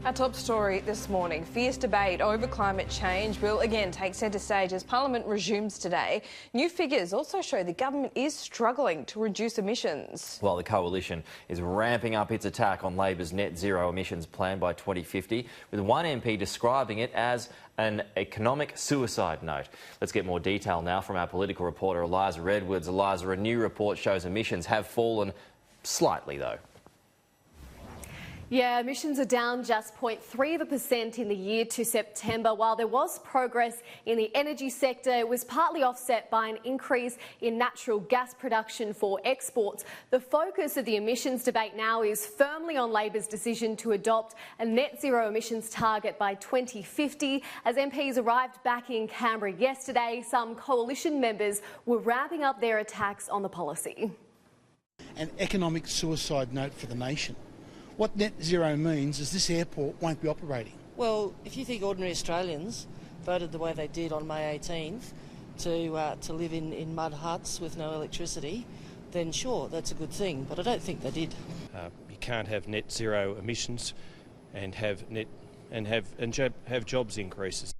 Our top story this morning, fierce debate over climate change will again take centre stage as Parliament resumes today. New figures also show the government is struggling to reduce emissions. Well, the coalition is ramping up its attack on Labor's net zero emissions plan by 2050, with one MP describing it as an economic suicide note. Let's get more detail now from our political reporter Eliza Redwards. Eliza, a new report shows emissions have fallen slightly though. Yeah, emissions are down just 0.3% in the year to September. While there was progress in the energy sector, it was partly offset by an increase in natural gas production for exports. The focus of the emissions debate now is firmly on Labor's decision to adopt a net zero emissions target by 2050. As MPs arrived back in Canberra yesterday, some coalition members were ramping up their attacks on the policy. An economic suicide note for the nation. What net zero means is this airport won't be operating. Well, if you think ordinary Australians voted the way they did on May 18th to live in mud huts with no electricity, then sure, that's a good thing. But I don't think they did. You can't have net zero emissions and have jobs increases.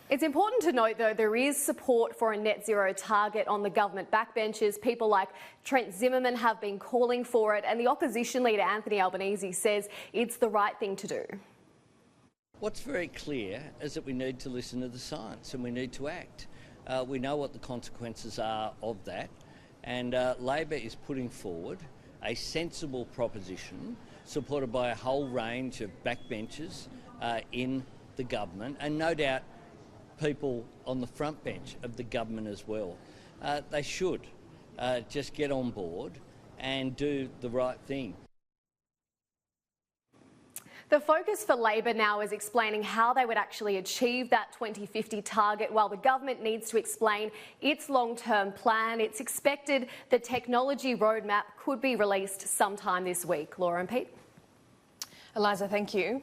It's important to note, though, there is support for a net zero target on the government backbenches. People like Trent Zimmerman have been calling for it, and the opposition leader Anthony Albanese says it's the right thing to do. What's very clear is that we need to listen to the science and we need to act. We know what the consequences are of that, and Labor is putting forward a sensible proposition supported by a whole range of backbenchers in the government, and no doubt people on the front bench of the government as well. They should just get on board and do the right thing. The focus for Labor now is explaining how they would actually achieve that 2050 target, while the government needs to explain its long-term plan. It's expected the technology roadmap could be released sometime this week. Laura and Pete. Eliza, thank you.